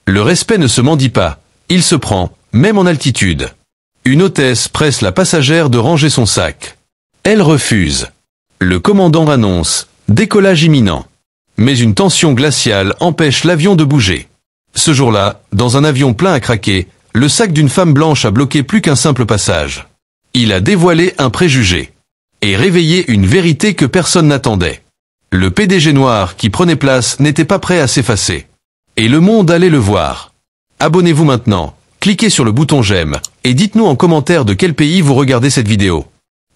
Le respect ne se mendie pas, il se prend, même en altitude. Une hôtesse presse la passagère de ranger son sac. Elle refuse. Le commandant annonce « décollage imminent ». Mais une tension glaciale empêche l'avion de bouger. Ce jour-là, dans un avion plein à craquer, le sac d'une femme blanche a bloqué plus qu'un simple passage. Il a dévoilé un préjugé. Et réveillé une vérité que personne n'attendait. Le PDG noir qui prenait place n'était pas prêt à s'effacer. Et le monde allait le voir. Abonnez-vous maintenant, cliquez sur le bouton j'aime, et dites-nous en commentaire de quel pays vous regardez cette vidéo.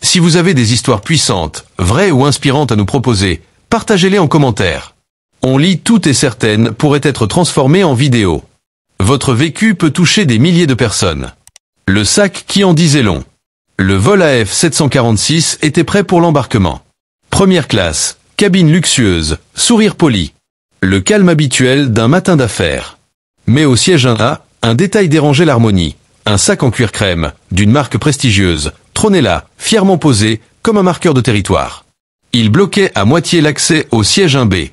Si vous avez des histoires puissantes, vraies ou inspirantes à nous proposer, partagez-les en commentaire. On lit toutes et certaines pourraient être transformées en vidéo. Votre vécu peut toucher des milliers de personnes. Le sac qui en disait long. Le vol AF746 était prêt pour l'embarquement. Première classe, cabine luxueuse, sourire poli. Le calme habituel d'un matin d'affaires. Mais au siège 1A, un détail dérangeait l'harmonie. Un sac en cuir crème, d'une marque prestigieuse, trônait là, fièrement posé, comme un marqueur de territoire. Il bloquait à moitié l'accès au siège 1B.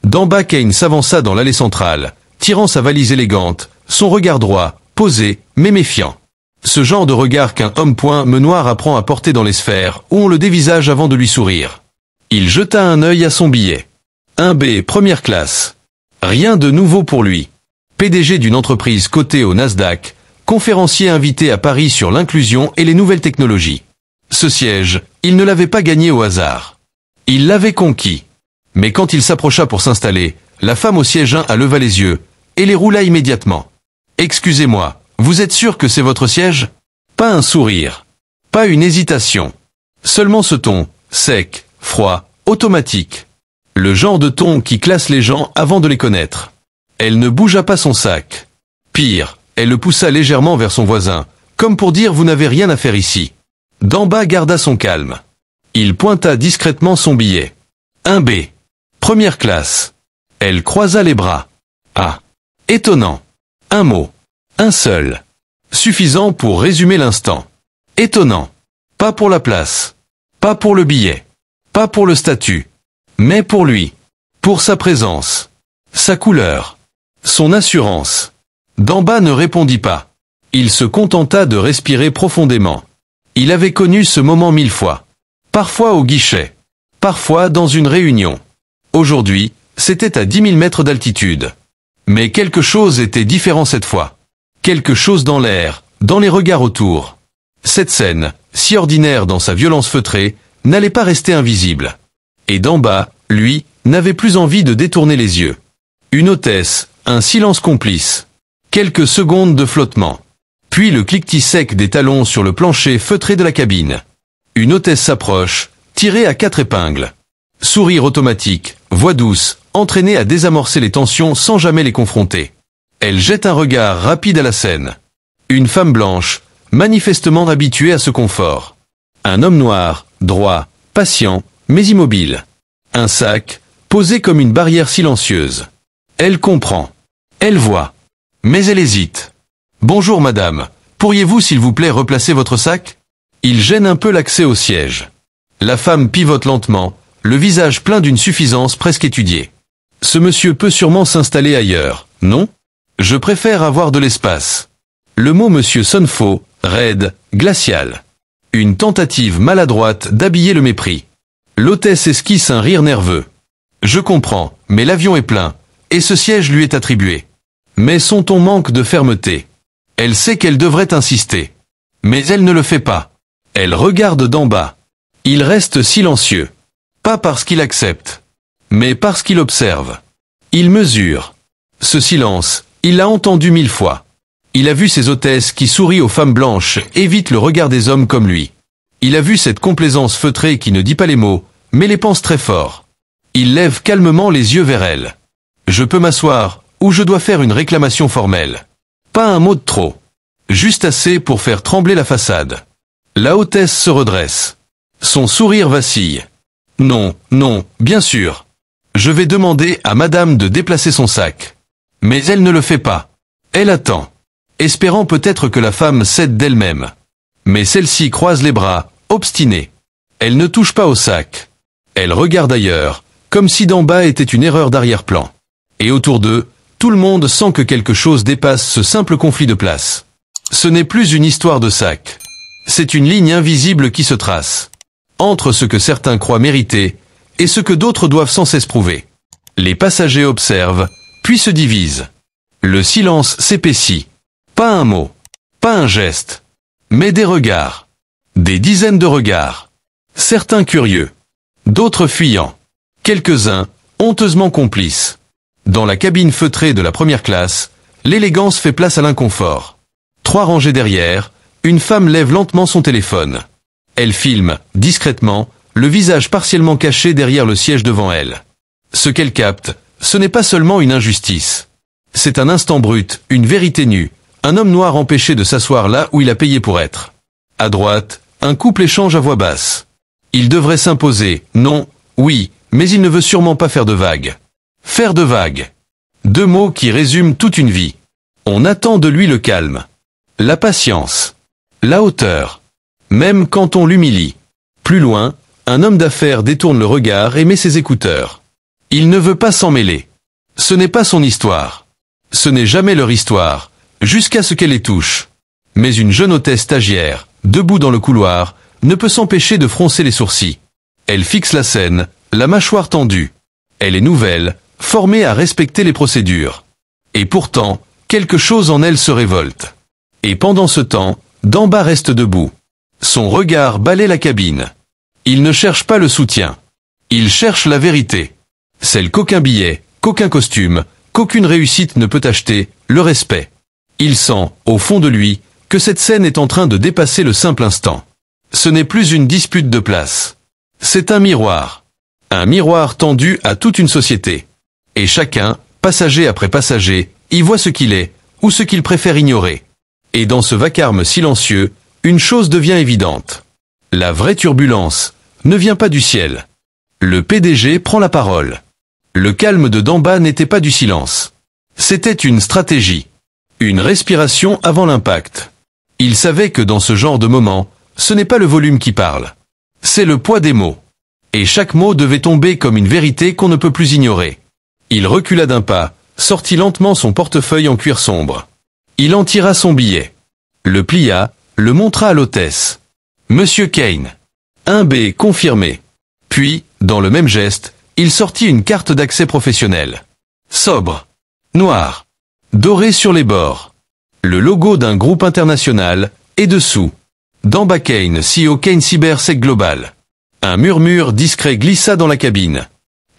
D'en bas, Kane s'avança dans l'allée centrale, tirant sa valise élégante, son regard droit, posé, mais méfiant. Ce genre de regard qu'un homme-point noir apprend à porter dans les sphères, où on le dévisage avant de lui sourire. Il jeta un œil à son billet. 1B, première classe. Rien de nouveau pour lui. PDG d'une entreprise cotée au Nasdaq, conférencier invité à Paris sur l'inclusion et les nouvelles technologies. Ce siège, il ne l'avait pas gagné au hasard. Il l'avait conquis. Mais quand il s'approcha pour s'installer, la femme au siège 1 leva les yeux, et les roula immédiatement. « Excusez-moi, vous êtes sûr que c'est votre siège ?» Pas un sourire. Pas une hésitation. Seulement ce ton, sec, froid, automatique. Le genre de ton qui classe les gens avant de les connaître. Elle ne bougea pas son sac. Pire, elle le poussa légèrement vers son voisin, comme pour dire « vous n'avez rien à faire ici ». D'en bas garda son calme. Il pointa discrètement son billet. 1B. Première classe. Elle croisa les bras. Ah. Étonnant. Un mot. Un seul. Suffisant pour résumer l'instant. Étonnant. Pas pour la place. Pas pour le billet. Pas pour le statut. Mais pour lui. Pour sa présence. Sa couleur. Son assurance. D'en bas ne répondit pas. Il se contenta de respirer profondément. Il avait connu ce moment 1000 fois. Parfois au guichet. Parfois dans une réunion. Aujourd'hui, c'était à 10 000 mètres d'altitude. Mais quelque chose était différent cette fois. Quelque chose dans l'air, dans les regards autour. Cette scène, si ordinaire dans sa violence feutrée, n'allait pas rester invisible. Et d'en bas, lui, n'avait plus envie de détourner les yeux. Une hôtesse, un silence complice. Quelques secondes de flottement. Puis le cliquetis sec des talons sur le plancher feutré de la cabine. Une hôtesse s'approche, tirée à 4 épingles. Sourire automatique, voix douce, entraînée à désamorcer les tensions sans jamais les confronter. Elle jette un regard rapide à la scène. Une femme blanche, manifestement habituée à ce confort. Un homme noir, droit, patient, mais immobile. Un sac, posé comme une barrière silencieuse. Elle comprend. Elle voit. Mais elle hésite. « Bonjour madame, pourriez-vous s'il vous plaît replacer votre sac ?» Il gêne un peu l'accès au siège. La femme pivote lentement, le visage plein d'une suffisance presque étudiée. « Ce monsieur peut sûrement s'installer ailleurs, non ? Je préfère avoir de l'espace. » Le mot monsieur sonne faux, raide, glacial. Une tentative maladroite d'habiller le mépris. L'hôtesse esquisse un rire nerveux. « Je comprends, mais l'avion est plein, et ce siège lui est attribué. » Mais son ton manque de fermeté. Elle sait qu'elle devrait insister. Mais elle ne le fait pas. Elle regarde d'en bas. Il reste silencieux. Pas parce qu'il accepte, mais parce qu'il observe. Il mesure. Ce silence, il l'a entendu 1000 fois. Il a vu ces hôtesses qui sourient aux femmes blanches, évitent le regard des hommes comme lui. Il a vu cette complaisance feutrée qui ne dit pas les mots, mais les pense très fort. Il lève calmement les yeux vers elle. Je peux m'asseoir, ou je dois faire une réclamation formelle. Pas un mot de trop. Juste assez pour faire trembler la façade. La hôtesse se redresse. Son sourire vacille. Non, non, bien sûr. Je vais demander à madame de déplacer son sac. Mais elle ne le fait pas. Elle attend. Espérant peut-être que la femme cède d'elle-même. Mais celle-ci croise les bras, obstinée. Elle ne touche pas au sac. Elle regarde ailleurs, comme si d'en bas était une erreur d'arrière-plan. Et autour d'eux, Tout le monde sent que quelque chose dépasse ce simple conflit de place. Ce n'est plus une histoire de sac. C'est une ligne invisible qui se trace. Entre ce que certains croient mériter et ce que d'autres doivent sans cesse prouver. Les passagers observent, puis se divisent. Le silence s'épaissit. Pas un mot, pas un geste, mais des regards. Des dizaines de regards. Certains curieux, d'autres fuyants. Quelques-uns, honteusement complices. Dans la cabine feutrée de la première classe, l'élégance fait place à l'inconfort. 3 rangées derrière, une femme lève lentement son téléphone. Elle filme, discrètement, le visage partiellement caché derrière le siège devant elle. Ce qu'elle capte, ce n'est pas seulement une injustice. C'est un instant brut, une vérité nue, un homme noir empêché de s'asseoir là où il a payé pour être. À droite, un couple échange à voix basse. Il devrait s'imposer, non, oui, mais il ne veut sûrement pas faire de vagues. Faire de vagues. 2 mots qui résument toute une vie. On attend de lui le calme, la patience, la hauteur, même quand on l'humilie. Plus loin, un homme d'affaires détourne le regard et met ses écouteurs. Il ne veut pas s'en mêler. Ce n'est pas son histoire. Ce n'est jamais leur histoire, jusqu'à ce qu'elle les touche. Mais une jeune hôtesse stagiaire, debout dans le couloir, ne peut s'empêcher de froncer les sourcils. Elle fixe la scène, la mâchoire tendue. Elle est nouvelle, formée à respecter les procédures. Et pourtant, quelque chose en elle se révolte. Et pendant ce temps, d'en bas reste debout. Son regard balaie la cabine. Il ne cherche pas le soutien. Il cherche la vérité. Celle qu'aucun billet, qu'aucun costume, qu'aucune réussite ne peut acheter, le respect. Il sent, au fond de lui, que cette scène est en train de dépasser le simple instant. Ce n'est plus une dispute de place. C'est un miroir. Un miroir tendu à toute une société. Et chacun, passager après passager, y voit ce qu'il est, ou ce qu'il préfère ignorer. Et dans ce vacarme silencieux, une chose devient évidente. La vraie turbulence ne vient pas du ciel. Le PDG prend la parole. Le calme de d'en bas n'était pas du silence. C'était une stratégie. Une respiration avant l'impact. Il savait que dans ce genre de moment, ce n'est pas le volume qui parle. C'est le poids des mots. Et chaque mot devait tomber comme une vérité qu'on ne peut plus ignorer. Il recula d'un pas, sortit lentement son portefeuille en cuir sombre. Il en tira son billet. Le plia, le montra à l'hôtesse. Monsieur Kane. 1B confirmé. Puis, dans le même geste, il sortit une carte d'accès professionnel. Sobre. Noire. Dorée sur les bords. Le logo d'un groupe international, et dessous. D'en bas Kane, CEO Kane Cybersec Global. Un murmure discret glissa dans la cabine.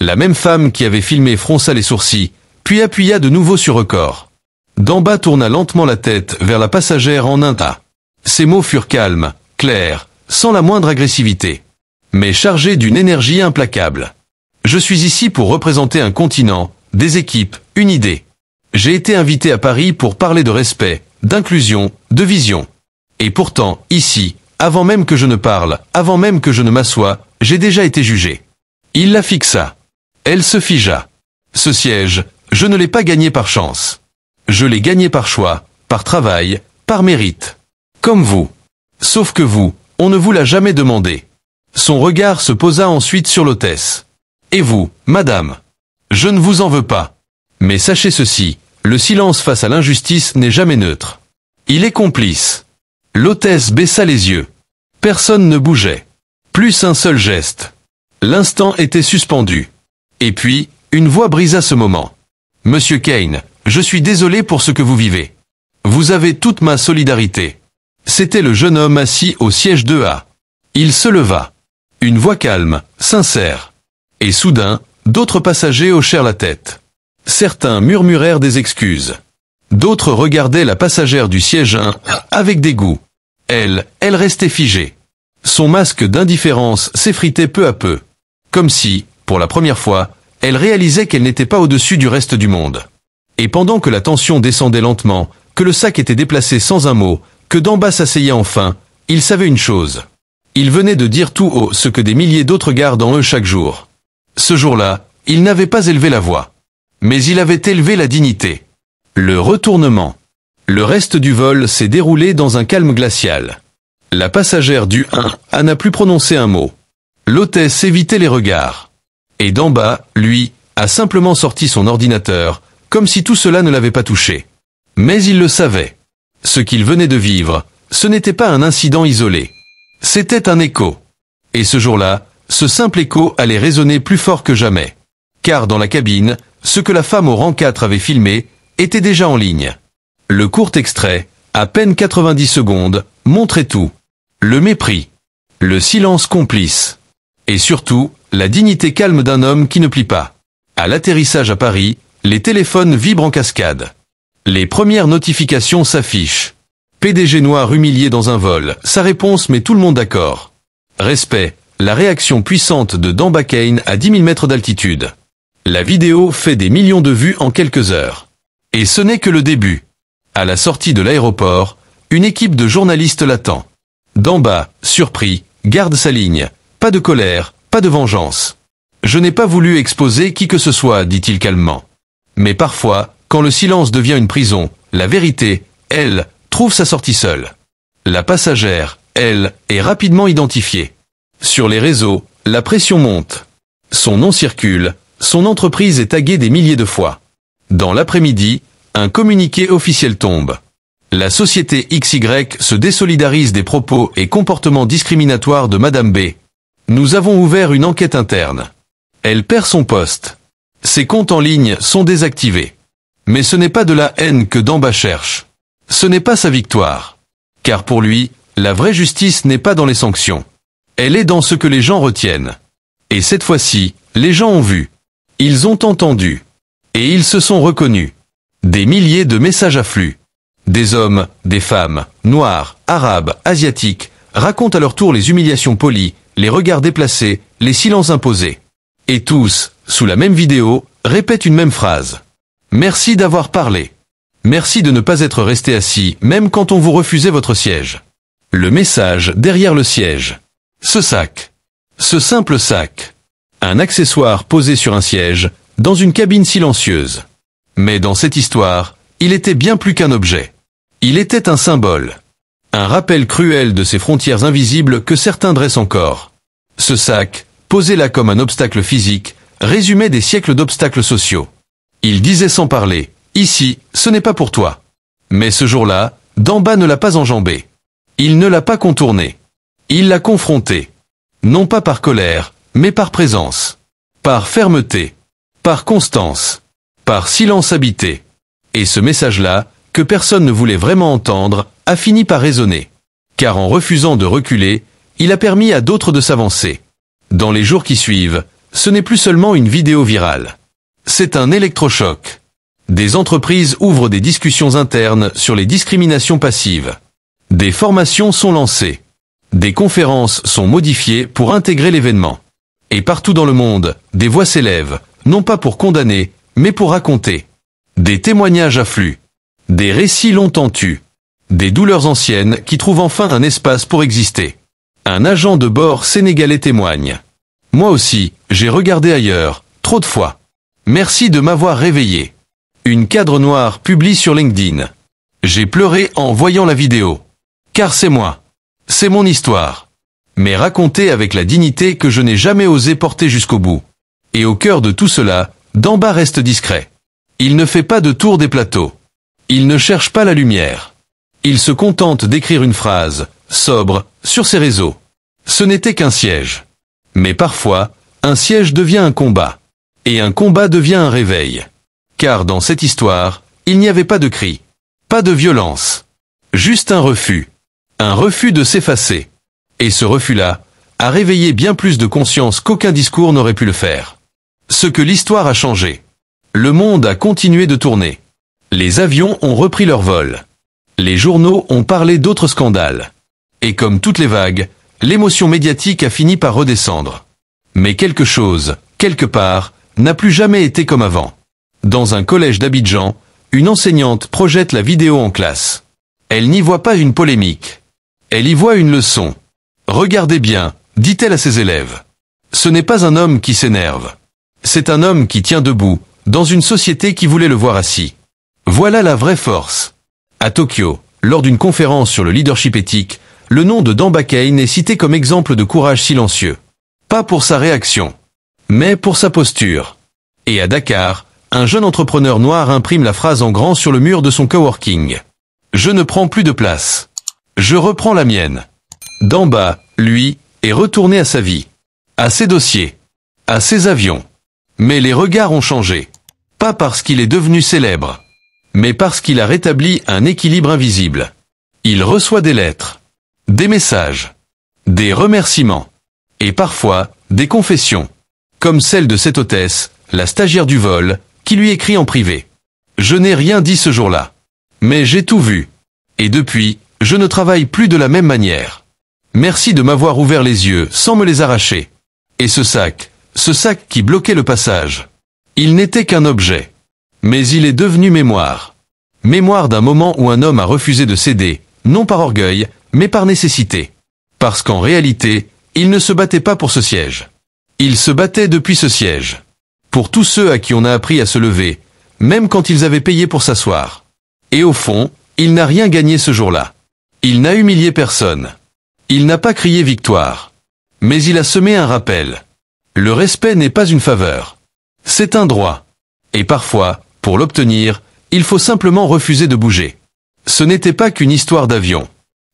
La même femme qui avait filmé fronça les sourcils, puis appuya de nouveau sur record. D'en bas tourna lentement la tête vers la passagère en un tas. Ses mots furent calmes, clairs, sans la moindre agressivité, mais chargés d'une énergie implacable. Je suis ici pour représenter un continent, des équipes, une idée. J'ai été invité à Paris pour parler de respect, d'inclusion, de vision. Et pourtant, ici, avant même que je ne parle, avant même que je ne m'assoie, j'ai déjà été jugé. Il la fixa. Elle se figea. Ce siège, je ne l'ai pas gagné par chance. Je l'ai gagné par choix, par travail, par mérite. Comme vous. Sauf que vous, on ne vous l'a jamais demandé. Son regard se posa ensuite sur l'hôtesse. Et vous, madame? Je ne vous en veux pas. Mais sachez ceci, le silence face à l'injustice n'est jamais neutre. Il est complice. L'hôtesse baissa les yeux. Personne ne bougeait. Plus un seul geste. L'instant était suspendu. Et puis, une voix brisa ce moment. Monsieur Kane, je suis désolé pour ce que vous vivez. Vous avez toute ma solidarité. C'était le jeune homme assis au siège 2A. Il se leva. Une voix calme, sincère. Et soudain, d'autres passagers hochèrent la tête. Certains murmurèrent des excuses. D'autres regardaient la passagère du siège 1 avec dégoût. Elle restait figée. Son masque d'indifférence s'effritait peu à peu. Comme si, pour la première fois, elle réalisait qu'elle n'était pas au-dessus du reste du monde. Et pendant que la tension descendait lentement, que le sac était déplacé sans un mot, que d'en bas s'asseyait enfin, il savait une chose. Il venait de dire tout haut ce que des milliers d'autres gardent en eux chaque jour. Ce jour-là, il n'avait pas élevé la voix. Mais il avait élevé la dignité. Le retournement. Le reste du vol s'est déroulé dans un calme glacial. La passagère du 1A n'a plus prononcé un mot. L'hôtesse évitait les regards. Et d'en bas, lui, a simplement sorti son ordinateur, comme si tout cela ne l'avait pas touché. Mais il le savait. Ce qu'il venait de vivre, ce n'était pas un incident isolé. C'était un écho. Et ce jour-là, ce simple écho allait résonner plus fort que jamais. Car dans la cabine, ce que la femme au rang 4 avait filmé, était déjà en ligne. Le court extrait, à peine 90 secondes, montrait tout. Le mépris. Le silence complice. Et surtout, la dignité calme d'un homme qui ne plie pas. À l'atterrissage à Paris, les téléphones vibrent en cascade. Les premières notifications s'affichent. PDG noir humilié dans un vol, sa réponse met tout le monde d'accord. Respect, la réaction puissante de Dan Bacane à 10 000 mètres d'altitude. La vidéo fait des millions de vues en quelques heures. Et ce n'est que le début. À la sortie de l'aéroport, une équipe de journalistes l'attend. D'en bas, surpris, garde sa ligne. Pas de colère, pas de vengeance. Je n'ai pas voulu exposer qui que ce soit, dit-il calmement. Mais parfois, quand le silence devient une prison, la vérité, elle, trouve sa sortie seule. La passagère, elle, est rapidement identifiée. Sur les réseaux, la pression monte. Son nom circule, son entreprise est taguée des milliers de fois. Dans l'après-midi, un communiqué officiel tombe. La société XY se désolidarise des propos et comportements discriminatoires de Madame B. Nous avons ouvert une enquête interne. Elle perd son poste. Ses comptes en ligne sont désactivés. Mais ce n'est pas de la haine que Dan Bacane cherche. Ce n'est pas sa victoire. Car pour lui, la vraie justice n'est pas dans les sanctions. Elle est dans ce que les gens retiennent. Et cette fois-ci, les gens ont vu. Ils ont entendu. Et ils se sont reconnus. Des milliers de messages affluent. Des hommes, des femmes, noirs, arabes, asiatiques, racontent à leur tour les humiliations polies, les regards déplacés, les silences imposés. Et tous, sous la même vidéo, répètent une même phrase. Merci d'avoir parlé. Merci de ne pas être resté assis, même quand on vous refusait votre siège. Le message derrière le siège. Ce sac. Ce simple sac. Un accessoire posé sur un siège, dans une cabine silencieuse. Mais dans cette histoire, il était bien plus qu'un objet. Il était un symbole. Un rappel cruel de ces frontières invisibles que certains dressent encore. Ce sac, posé là comme un obstacle physique, résumait des siècles d'obstacles sociaux. Il disait sans parler, ici, ce n'est pas pour toi. Mais ce jour-là, d'en bas ne l'a pas enjambé. Il ne l'a pas contourné. Il l'a confronté. Non pas par colère, mais par présence. Par fermeté. Par constance. Par silence habité. Et ce message-là, que personne ne voulait vraiment entendre, a fini par résonner. Car en refusant de reculer, il a permis à d'autres de s'avancer. Dans les jours qui suivent, ce n'est plus seulement une vidéo virale. C'est un électrochoc. Des entreprises ouvrent des discussions internes sur les discriminations passives. Des formations sont lancées. Des conférences sont modifiées pour intégrer l'événement. Et partout dans le monde, des voix s'élèvent, non pas pour condamner, mais pour raconter. Des témoignages affluent. Des récits longtemps tus. Des douleurs anciennes qui trouvent enfin un espace pour exister. Un agent de bord sénégalais témoigne. Moi aussi, j'ai regardé ailleurs, trop de fois. Merci de m'avoir réveillé. Une cadre noire publie sur LinkedIn. J'ai pleuré en voyant la vidéo. Car c'est moi. C'est mon histoire. Mais racontée avec la dignité que je n'ai jamais osé porter jusqu'au bout. Et au cœur de tout cela, d'en bas reste discret. Il ne fait pas de tour des plateaux. Il ne cherche pas la lumière. Il se contente d'écrire une phrase, sobre, sur ses réseaux. Ce n'était qu'un siège. Mais parfois, un siège devient un combat. Et un combat devient un réveil. Car dans cette histoire, il n'y avait pas de cri. Pas de violence. Juste un refus. Un refus de s'effacer. Et ce refus-là a réveillé bien plus de conscience qu'aucun discours n'aurait pu le faire. Ce que l'histoire a changé. Le monde a continué de tourner. Les avions ont repris leur vol. Les journaux ont parlé d'autres scandales. Et comme toutes les vagues, l'émotion médiatique a fini par redescendre. Mais quelque chose, quelque part, n'a plus jamais été comme avant. Dans un collège d'Abidjan, une enseignante projette la vidéo en classe. Elle n'y voit pas une polémique. Elle y voit une leçon. Regardez bien, dit-elle à ses élèves. Ce n'est pas un homme qui s'énerve. C'est un homme qui tient debout, dans une société qui voulait le voir assis. Voilà la vraie force. À Tokyo, lors d'une conférence sur le leadership éthique, le nom de Dan Bacane est cité comme exemple de courage silencieux. Pas pour sa réaction, mais pour sa posture. Et à Dakar, Un jeune entrepreneur noir imprime la phrase en grand sur le mur de son coworking. Je ne prends plus de place. Je reprends la mienne. D'en bas, lui, est retourné à sa vie, à ses dossiers, à ses avions. Mais les regards ont changé. Pas parce qu'il est devenu célèbre, mais parce qu'il a rétabli un équilibre invisible. Il reçoit des lettres, des messages, des remerciements, et parfois, des confessions, comme celle de cette hôtesse, la stagiaire du vol, qui lui écrit en privé. Je n'ai rien dit ce jour-là, mais j'ai tout vu. Et depuis, je ne travaille plus de la même manière. Merci de m'avoir ouvert les yeux sans me les arracher. Et ce sac qui bloquait le passage. Il n'était qu'un objet. Mais il est devenu mémoire. Mémoire d'un moment où un homme a refusé de céder, non par orgueil, mais par nécessité. Parce qu'en réalité, il ne se battait pas pour ce siège. Il se battait depuis ce siège. Pour tous ceux à qui on a appris à se lever, même quand ils avaient payé pour s'asseoir. Et au fond, il n'a rien gagné ce jour-là. Il n'a humilié personne. Il n'a pas crié victoire. Mais il a semé un rappel. Le respect n'est pas une faveur. C'est un droit. Et parfois, pour l'obtenir, il faut simplement refuser de bouger. Ce n'était pas qu'une histoire d'avion.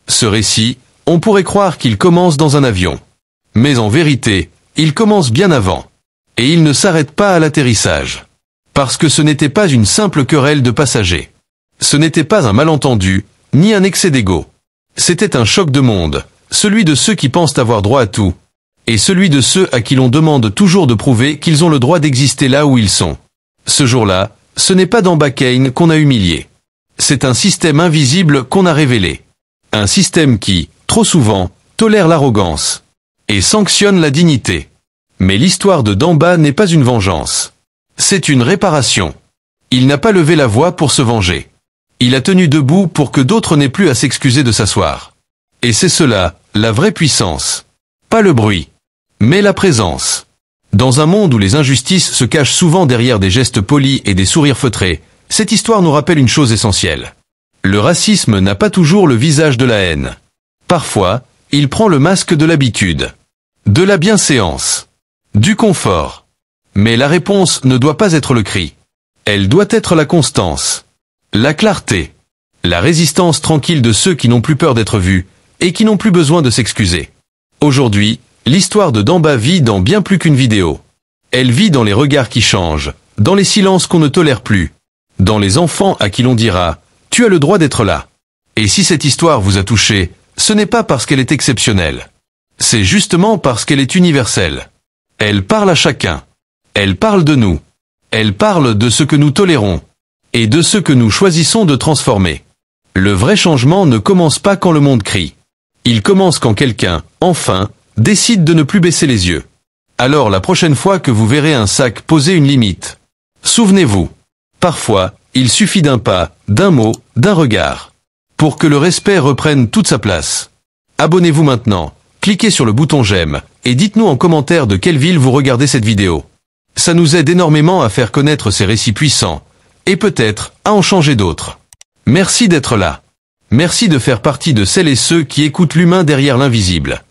Ce récit, on pourrait croire qu'il commence dans un avion. Mais en vérité, il commence bien avant. Et il ne s'arrête pas à l'atterrissage. Parce que ce n'était pas une simple querelle de passagers. Ce n'était pas un malentendu, ni un excès d'ego. C'était un choc de monde, celui de ceux qui pensent avoir droit à tout, et celui de ceux à qui l'on demande toujours de prouver qu'ils ont le droit d'exister là où ils sont. Ce jour-là, ce n'est pas d'Amba Kane qu'on a humilié. C'est un système invisible qu'on a révélé. Un système qui, trop souvent, tolère l'arrogance et sanctionne la dignité. Mais l'histoire de Damba n'est pas une vengeance. C'est une réparation. Il n'a pas levé la voix pour se venger. Il a tenu debout pour que d'autres n'aient plus à s'excuser de s'asseoir. Et c'est cela, la vraie puissance. Pas le bruit, mais la présence. Dans un monde où les injustices se cachent souvent derrière des gestes polis et des sourires feutrés, cette histoire nous rappelle une chose essentielle. Le racisme n'a pas toujours le visage de la haine. Parfois, il prend le masque de l'habitude, de la bienséance, du confort. Mais la réponse ne doit pas être le cri. Elle doit être la constance, la clarté, la résistance tranquille de ceux qui n'ont plus peur d'être vus et qui n'ont plus besoin de s'excuser. Aujourd'hui, l'histoire de Damba vit dans bien plus qu'une vidéo. Elle vit dans les regards qui changent, dans les silences qu'on ne tolère plus, dans les enfants à qui l'on dira « Tu as le droit d'être là ». Et si cette histoire vous a touché, ce n'est pas parce qu'elle est exceptionnelle. C'est justement parce qu'elle est universelle. Elle parle à chacun. Elle parle de nous. Elle parle de ce que nous tolérons et de ce que nous choisissons de transformer. Le vrai changement ne commence pas quand le monde crie. Il commence quand quelqu'un, enfin, décide de ne plus baisser les yeux. Alors la prochaine fois que vous verrez un sac poser une limite, souvenez-vous, parfois, il suffit d'un pas, d'un mot, d'un regard, pour que le respect reprenne toute sa place. Abonnez-vous maintenant, cliquez sur le bouton j'aime, et dites-nous en commentaire de quelle ville vous regardez cette vidéo. Ça nous aide énormément à faire connaître ces récits puissants, et peut-être à en changer d'autres. Merci d'être là. Merci de faire partie de celles et ceux qui écoutent l'humain derrière l'invisible.